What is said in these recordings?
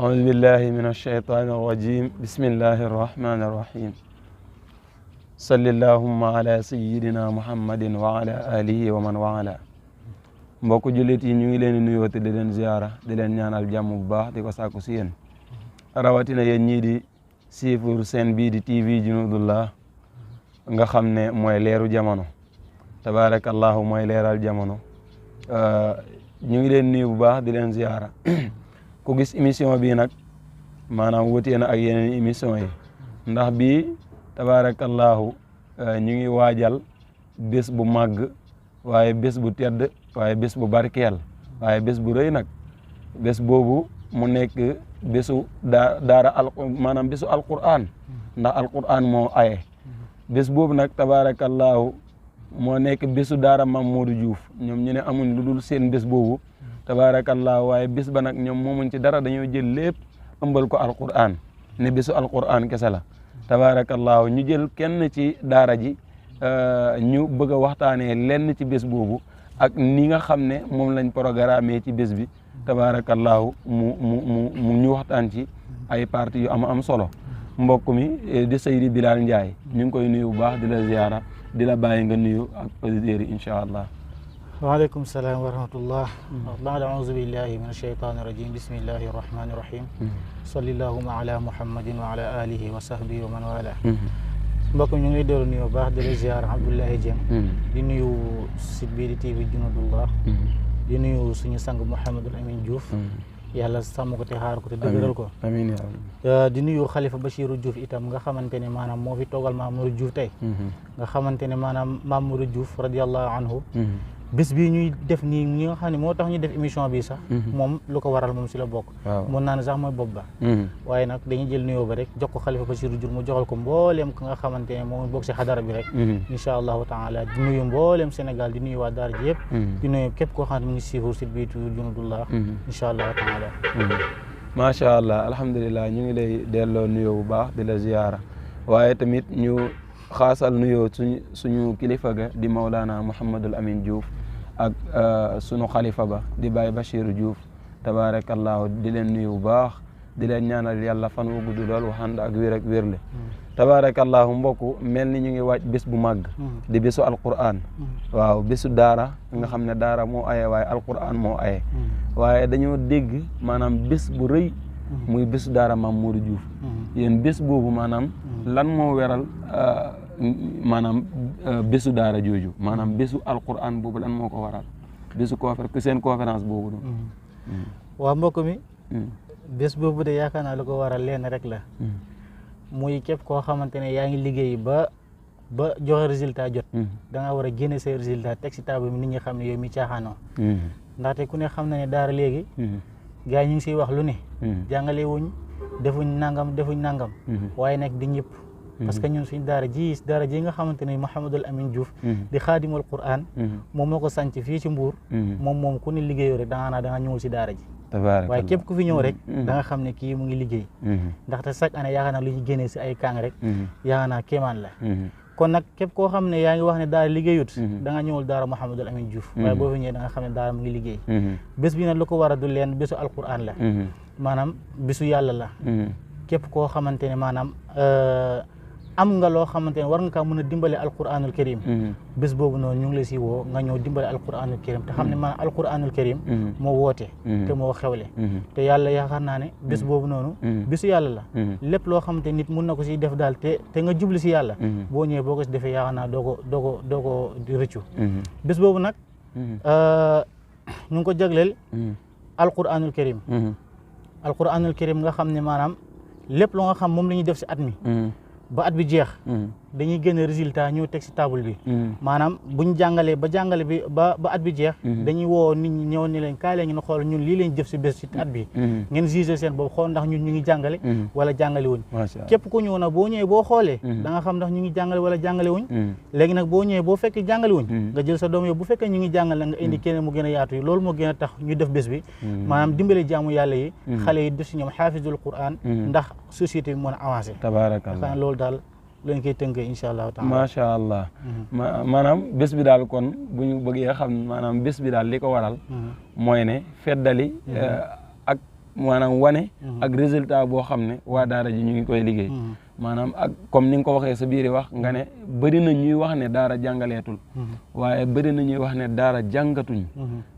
أعوذ بالله من الشيطان الرجيم بسم الله الرحمن الرحيم صلى اللهم على سيدنا محمد وعلى آله ومن والاه mbokk jullit yi ñu ngi leen di nuyoo te di leen ziyaara di leen ñaanal jàmm bu baax di ko sàkku si yéen rawatina yéen ñii di siifur seen bii di TV Junudullah nga xam ne mooy leeru jamono tabaarakallahu mooy leeral jamono ñu ngi leen nuyu bu baax di leen ziyaara ku gis émission bii nag maanaam wutee na ak yeneen émission yi ndax bii tabaarakallahu ñu ngi waajal bés bu màgg waaye bés bu tedd waaye bés bu barkeel waaye bés bu rëy nag bés boobu mu nekk bésu daara maanaam bésu alquran ndax alquran moo aye bés boobu nag tabaarakallahu moo nekk bésu daara Mame Modou Diouf ñoom ñu ne amuñ lu dul seen bés boobu tabaarakallahu waaye bés ba nag ñoom moomuñ ci dara dañoo jël lépp ëmbal ko alquran ne bésu alquran kese la tabaarakallahu ñu jël kenn ci daara ji ñu bëgg a waxtaanee lenn ci bés boobu ak ni nga xam ne moom lañ programmé ci bés bi tabaarakallahu mu ñu waxtaan ci ay parties yu am solo mbokk mi di Seydi Bilal Ndiaye ñu ngi koy nuyu bu baax di la ziyaara di la bàyyi nga nuyu ak auditeurs yi incha allah. waaleykum salaam wa rahmatullah. a'uuzu billahi min ashaytaani rajim bismillahi rahmaani rahim. sallallahu ala muhammadin wa ala alihi wa sahbihi wa man wala. mbokk ñu ngi dellu nuyu baax di la ziar Abdoulaye Dieng di nuyu site bii di TV Junudullah di nuyu suñu sang Mouhamadul Amin Diouf yàlla sàmm ko te xaar ko te dëgëral ko amiin di nuyu Khalifa Bachirou Diouf itam nga xamante ne maanaam moo fi toogal Mame Modou Diouf tey nga xamante ne maanaam Mame Modou Diouf radiyallahu anhu bés bii ñuy def nii ñi nga xam ne moo tax ñu def émission bi sax moom lu ko waral moom si la bokk mun naa ne sax mooy bopp ba waaye nag dañuy jël nuyoo ba rek jox ko Khalifa Bachirou Diouf mu joxal ko mbooleem ka nga xamante ne moom bokk si xadara bi rek incha allahu taala di nuyu mbooleem Sénégal di nuyu waa daara ji yëpp di nuyu képp koo xam ne mu ngi suivre site bi Junudullah incha allahu taala macha allah alhamdulilah ñu ngi lay delloo nuyoo bu baax di la ziyaara waaye tamit ñu xaasal nuyoo suñu kilifa ga di Mawlana Mouhamadul Amin Diouf ak sunu xalifa ba di Baye Bachirou Diouf tabaarakallahu di leen nuyu bu baax di leen ñaanal yàlla fan wu gudd lool waxand ak wér ak wérle tabaarakallahu mbokk mel ni ñu ngi waaj bés bu màgg di bésu alquran waaw bésu daara nga xam ne daara moo aye waaye alquran moo aye waaye dañoo dégg maanaam bés bu rëy muy bésu daara Mame Modou Diouf yéen bés boobu maanaam lan moo weral maanaam bésu daara jooju maanaam bésu alquran boobu lan moo ko waral bésu seen conférence boobu noonu waaw mbokk mi bés boobu de yaakaar naa lu ko waral leen rek la muy képp koo xamante ne yaa ngi liggéey ba joxe résultat jot da nga war a génne say résultat teg si table mi nit ñi xam ne yow mi caaxaanoo ndaxte ku ne xam na ne daara léegi gars yi ñu ngi siy wax lu ne jàngale wuñ defuñ nangam waaye nag di ñëpp parce que ñun suñ daara ji nga xamante ne Mouhamadul Amin Diouf di xaadimul Qur'an moom moo ko sanc fii ci Mbuur moom ku ne liggéeyoo rek da nga ñëwul si daara ji waaye képp ku fi ñëw rek da nga xam ne kii mu ngi liggéey ndaxte chaque année yaakaar naa lu ñu génnee si ay kàng rek yaakaar naa kéemaan la kon nag képp koo xam ne yaa ngi wax ne daara liggéeyut da nga ñëwul daara Mouhamadul Amin Diouf waaye boo fi ñëwee da nga xam ne daara mu ngi liggéey bés bi nag lu ko war a du leen bésu alquran la maanaam bésu yàlla la képp koo xamante ne maanaam am nga loo xamante ne war nga kaa mën a dimbale alquranul karim bés boobu noonu ñu ngi la si woo nga ñëw dimbale alquranul karim te xam ne maanaam alquranul karim moo woote te moo xewle te yàlla yaakaar naa ne bés boobu noonu bésu yàlla la lépp loo xamante nit mun na ko si def daal te nga jubli si yàlla boo ñëwee boo ko si defee yaakaar naa doo ko di rëccu bés boobu nag ñu ngi ko jagleel alquranul karim nga xam ne maanaam lépp loo nga xam moom la ñuy def si at mi ba at bi jeex dañuy génne résultat ñëw teg si table bi maanaam buñ jàngalee ba jàngale bi ba at bi jeex dañuy woo nit ñi ñëw ne leen kaay leen ngeen xool ñun lii leen jëf si bés si at bi ngeen jugé seen boobu xool ndax ñun ñu ngi jàngale wala jàngale wuñ képp ku ñëw nag boo ñëwee boo xoolee da nga xam ndax ñu ngi jàngale wala jàngale wuñ léegi nag boo ñëwee boo fekkee jàngale wuñ nga jël sa doom yow bu fekkee ñu ngi jàngale nga indi keneen mu gën a yaatu yi loolu moo gën a tax ñu def bés bi maanaam dimbale jaamu yàlla yi xale yi def si ñoom xaafizul Qur'an ndax société bi mën a avancé tabaarakallah loolu daal lañ koy tënkee incha allah taala macha allah maanaam bés bi daal kon bu ñu bëggee xam maanaam bés bi daal li ko waral mooy ne feddali ak maanaam wane ak résultat boo xam ne waa daara ji ñu ngi koy liggéey maanaam ak comme ni nga ko waxee sa biir wax nga ne bëri na ñuy wax ne daara jàngaleetul waaye bëri na ñuy wax ne daara jàngatuñ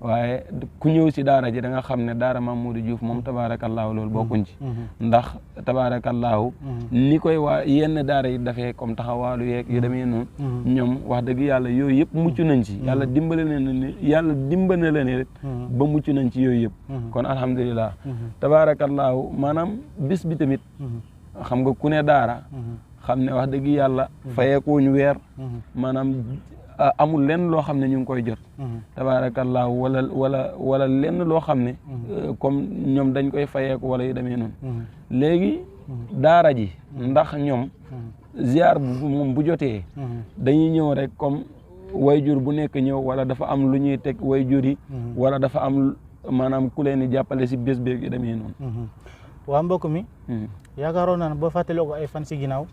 waaye ku ñëw si daara ji da nga xam ne daara Mamadou Diouf moom tabaarakallaahu loolu bokkuñ ci ndax tabaarakallaahu ni koy waa yenn daara yi dafee comme taxawaalu yeeg yu demee noonu ñoom wax dëgg yàlla yooyu yëpp mucc nañ ci yàlla dimbale leen rek ba mucc nañ ci yooyu yëpp kon alhamdulilah tabaarakallaahu maanaam bis bi tamit xam nga ku ne daara xam ne wax dëgg yàlla fayeekuñu weer maanaam amul lenn loo xam ne ñu ngi koy jot tabaarakallaahu wala lenn loo xam ne comme ñoom dañ koy fayeeku wala yu demee noonu léegi daara ji ndax ñoom ziar moom bu jotee dañuy ñëw rek comme wayjur bu nekk ñëw wala dafa am lu ñuy teg wayjur yi wala dafa am maanaam ku leen di jàppale si bés beeg yu demee noonu waa mbokk mi yaakaaroon naa ne boo fàttaloo ko ay fan si ginnaaw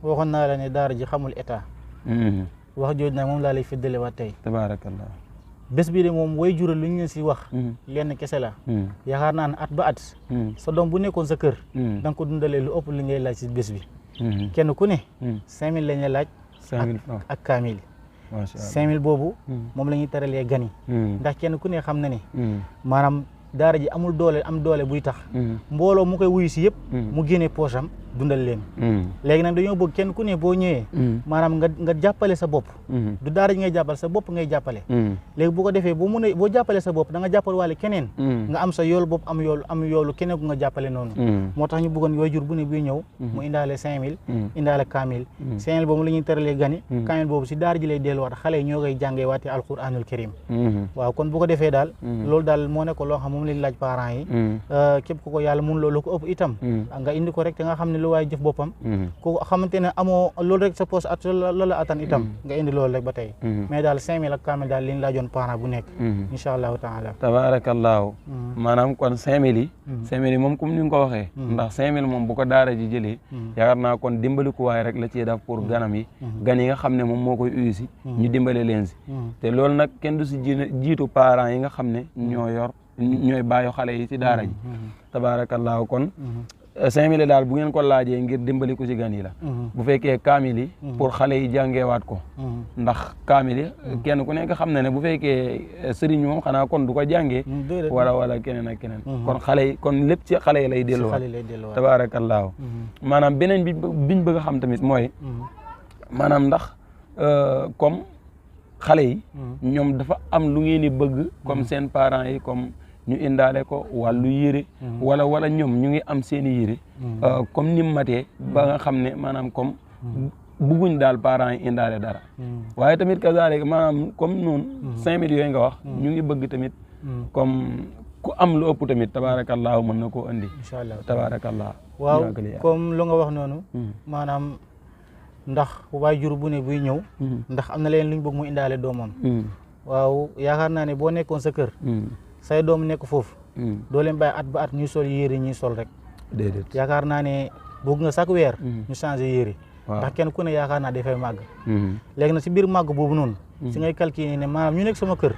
waxoon naa la ne daara ji xamul état wax jooju nag moom laa lay fiddale waat tey tabaarakallah bés bi de moom way jural lu ñu leen si wax lenn kese la yaakaar naa ne at ba at sa doom bu nekkoon sa kër da nga ko dundalee lu ëpp li ngay laaj si bés bi kenn ku ne 5000 lañ la laaj 5000 francs ak kaamil 5000 boobu moom la ñuy teralee gan yi ndax kenn ku ne xam na ne maanaam daara ji amul doole am doole buy tax mbooloo mu koy wuyu si yëpp mu génnee poche am dundal leen léegi nag dañoo bëgg kenn ku ne boo ñëwee maanaam nga jàppale sa bopp du daara ji ngay jàppale sa bopp ngay jàppale léegi bu ko defee boo jàppale sa bopp da nga jàppale wàlle keneen nga am sa yoolu bopp am yoolu keneen ku nga jàppale noonu moo tax ñu bëggoon yooyu jur bu ne buy ñëw mu indaale 5000 indaale kaamil 5000 boobu la ñuy teralee gani kaamil boobu si daara ji lay delluwaat xale yi ñoo koy jàngee waate alquranul karim waaw kon bu ko defee daal loolu daal moo nekk loo xam moom lañ laaj parents yi képp ku ko yàlla mun loolu ko ëpp itam nga indi ko rek te nga xam ne lu waaye jëf boppam ku xamante ne amoo loolu rek sa poche at loolu la atan itam nga indi loolu rek ba tey mais daal 5000 ak kaamil daal li ñu laajoon parent bu nekk incha allahu taala tabaarakallaahu maanaam kon 5000 yi moom comme ni nga ko waxee ndax 5000 moom bu ko daara ji jëlee yaakaar naa kon dimbali ko waaye rek la ciy def pour ganam yi gan yi nga xam ne moom moo koy uyu si ñu dimbale leen si te loolu nag kenn du si jiitu parents yi nga xam ne ñooy bàyyi xale yi ci daara ji tabaarakallaahu kon 5000 daal bu ngeen ko laajee ngir dimbali ko ci gan yi la bu fekkee kaamil yi pour xale yi jàngeewaat ko ndax kaamil yi kenn ku nekk xam na ne bu fekkee sëriñ moom xanaa kon du ko jàngee wala keneen ak keneen kon xale yi kon lépp ci xale yi lay delluwaat tabaarakallaahu maanaam beneen biñ bëgg a xam tamit mooy maanaam ndax comme xale yi ñoom dafa am lu ngeen di bëgg comme seen parents yi comme ñu indaale ko wàllu yére wala ñoom ñu ngi am seen i yére comme ni mu matee ba nga xam ne maanaam comme bugguñ daal parents yi indaale dara waaye tamit kazaalika maanaam comme noonu 5000 yooyu nga wax ñu ngi bëgg tamit comme ku am lu ëpp tamit tabaarakallaahu mën na koo indi incha allah tabaarakallaahu waaw comme lu nga wax noonu maanaam ndax waajur bu ne buy ñëw ndax am na leen lu ñu bëgg mu indaale doomam waaw yaakaar naa ne boo nekkoon sa kër say doom nekk foofu doo leen bàyyi at ba at ñuy sol yére ñuy sol rek déedéet yaakaar naa ne bëgg nga chaque weer ñu changé yére ndax kenn ku ne yaakaar naa dafay màgg léegi nag si biir màgg boobu noonu si ngay calculer ne maanaam ñu nekk sama kër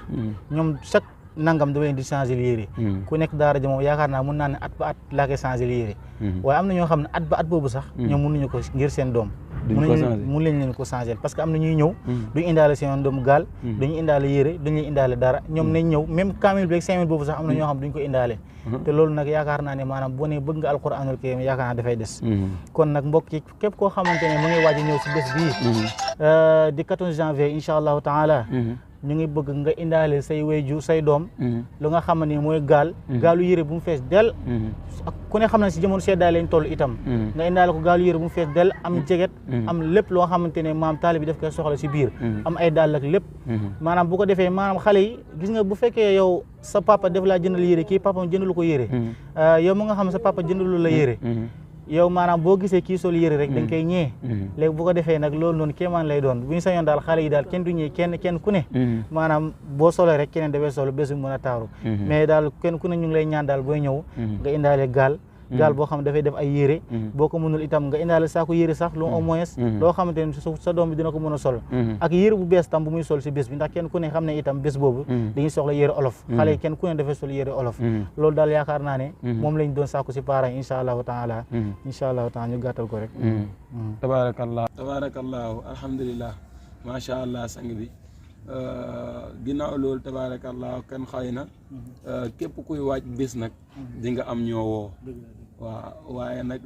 ñoom chaque nangam dama leen di changé yére ku nekk daara ji moom yaakaar naa mun naa ne at ba at laa koy changé yére waaye am na ñoo xam ne at ba at boobu sax ñoom mënuñu ko ngir seen doom mun lañ leen ko changé parce que am na ñuy ñëw duñu indaale seen doom gaal duñu indaale yére duñu indaale dara ñoom nañ ñëw même kaamil beeg 5000 boobu sax am na ñoo xam duñ ko indaale te loolu nag yaakaar naa ne maanaam boo ne bëgg nga alquranul karim yaakaar naa dafay des kon nag mbokk yi képp koo xamante ne mu ngi waaj a ñëw si bés bii di 14 janvier incha allahu taala ñu ngi bëgg nga indaale say wayju say doom lu nga xam ne mooy gaalu yére bu mu fees del ak ku ne xam na si jamono seddaay lañ toll itam nga indaale ko gaalu yére bu mu fees del am jeget am lépp loo xamante ne maam taali bi daf koy soxla si biir am ay dàll ak lépp maanaam bu ko defee maanaam xale yi gis nga bu fekkee yow sa papa def laa jëndal yére kii papa jëndalu ko yére yow mu nga xam sa papa jëndalu la yére yow maanaam boo gisee kii sol yére rek dañ koy ñee léegi bu ko defee nag loolu noonu kéemaan lay doon bu ñu sañoon daal xale yi daal kenn du ñee kenn ku ne maanaam boo solee rek keneen dafay solo bésu mën a taaru mais daal kenn ku ne ñu ngi lay ñaan daal booy ñëw nga indaale gaal gaal boo xam ne dafay def ay yére boo ko mënul itam nga indaale saako yére sax lu au moins loo xamante ne sa doom bi dina ko mën a sol ak yére bu bees tam bu muy sol si bés bi ndax kenn ku ne xam ne itam bés boobu dañuy soxla yére olof xale yi kenn ku ne dafay sol yére olof loolu daal yaakaar naa ne moom lañ doon saako si parents yi incha allahu taala ñu gàttal ko rek tabarakallahu alhamdulillah macha allah sang bi ginnaaw loolu tabarakallahu kan xëy na képp kuy waaj bés nag di nga am ñoo woo waaw waaye nag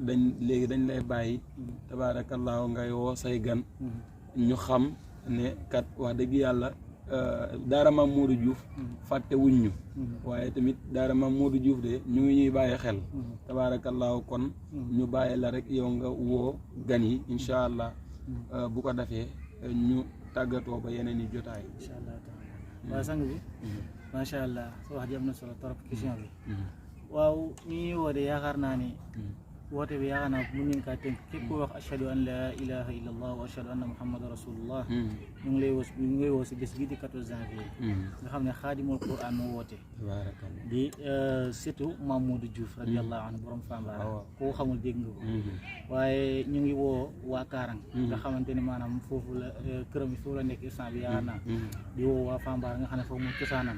léegi dañ lay bàyyi tabarakallahu ngay woo say gan ñu xam ne kat wax dëgg yàlla daara Maam Modou Diouf fàtte wuñ ñu waaye tamit daara Maam Modou Diouf de ñu ngi ñuy bàyyi xel tabaarakallaahu kon ñu bàyyi la rek yow nga woo gan yi incha allah bu ko defee ñu tàggatoo ba yeneen i jotaay incha allah waaw sang bi macha allah sa wax ji am na solo trop question bi waaw ñi ñuy woo de yaakaar naa ni woote bi yaakaar naa mën nañ kaa tënk képp ku wax ashhadu an la ilaha illa allah wa ashhadu anna muhammadan rasulullah ñu ngi lay woo si bés bii di 14 janvier nga xam ne xaadimul quran moo woote di surtout Maam Modou Diouf radiallahu anhu borom Fambaara koo xamul dégg nga ko waaye ñu ngi woo waa Kaarang nga xamante ni maanaam foofu la këram foofu la nekk instant bi yaakaar naa di woo waa Fambaara nga xam ne foofu mu cosaanam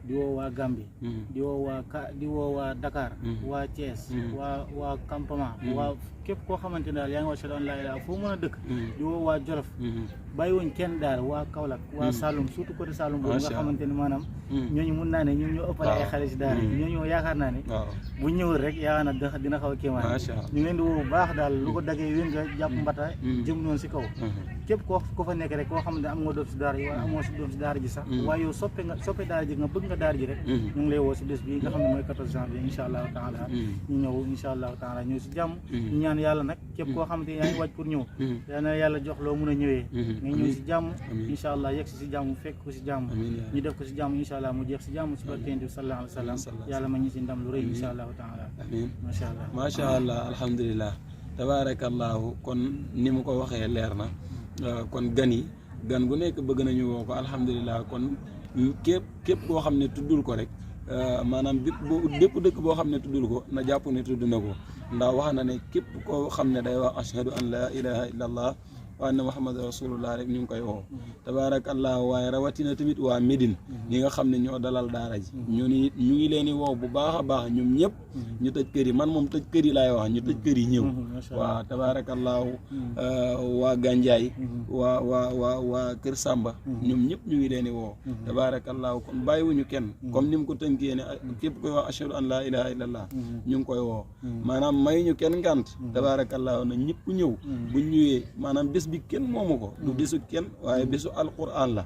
di woo waa Gambie di woo waa Dakar waa Thiès waa campement waa képp koo xamante ne daal yaa ngi wax ashhadu an laa ilaaha foo mën a dëkk di woo waa Jolof bàyyi wuñ kenn daal waa Kaolack waa Saloum surtout côté Saloum boobu nga xamante ni maanaam ñooñu mun naa ne ñoom ñoo ëppale ay xale si daara ñooñu yaakaar naa ne bu ñëwul rek yaakaar naa dina xaw a kéemaan ñu ngi leen di woo bu baax daal lu ko daggee wén nga jàpp mbata jëm noonu si kaw képp ko fa nekk rek koo xam ne am nga doom si daara ji wala amoo si doom si daara ji sax waaye yow soppe daara ji nga bëgg nga daara ji rek ñu ngi lay woo si bés bi nga xam ne mooy 14 janvier incha allahu taala ñu ñëw incha allahu taala ñëw si jàmm ñu ñaan yàlla nag képp koo xamante yaa ngi waaj pour ñëw yal na yàlla jox loo mën a ñëwee nga ñëw si jàmm incha allah yegg si jàmm fekk ko si jàmm ñu def ko si jàmm incha allah mu jeex si jàmm si barke Yonent bi sallallahu alayhi wa sallam yàlla ma ñu si ndam lu rëy incha allahu taala macha allah macha allah alhamdulilah tabarakallahu kon ni mu ko waxee leer na kon gan gu nekk bëgg nañu woo ko alhamdulilah kon képp koo xam ne tuddul ko rek maanaam bépp dëkk boo xam ne tuddul ko na jàpp ne tudd na ko ndax wax na ne képp koo xam ne day wax ashhadu an la ilaha illa allah wa anna muhammad rasulullah rek ñu ngi koy woo tabarakallah waaye rawatina tamit waa Médine ñi nga xam ne ñoo dalal daara ji ñu ngi leen di woo bu baax a baax ñoom ñëpp ñu tëj kër yi man moom tëj kër yi laay wax ñu tëj kër yi ñëw waaw tabarakallahu waa Gandiaye waa Kër Samba ñoom ñëpp ñu ngi leen di woo tabarakallahu kon bàyyiwuñu kenn comme ni mu ko tënkee ne képp koy wax ashhadu an la ilaha illallah ñu ngi koy woo maanaam may ñu kenn ngant tabarakallahu na ñëpp ñëw buñ ñëwee maanaam bés bi kenn moomu ko du bésu kenn waaye bésu alquran la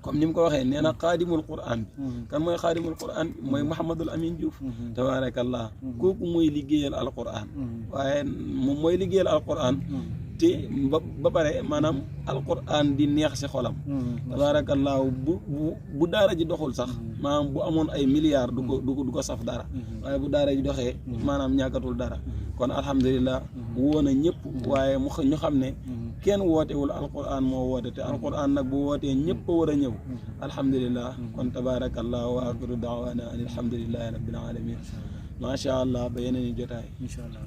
comme ni mu ko waxee nee na xaadimul quran bi kan mooy xaadimul quran bi mooy Mouhamadul Amin Diouf tabaarakallah kooku mooy liggéeyal alquran waaye moom mooy liggéeyal alquran te ba pare maanaam alquran di neex si xolam tabaarakallaahu bu daara ji doxul sax maanaam bu amoon ay milliards du ko saf dara waaye bu daara ji doxee maanaam ñàkkatul dara kon alhamdulilah woo na ñëpp waaye ñu xam ne kenn wootewul alquran moo woote te alquran nag bu wootee ñëpp a war a ñëw alhamdulilah kon tabaarakallaahu wa axiru daawaana an alhamdulilahi rabbil alamin macha allah ba yeneen i jotaay incha allah.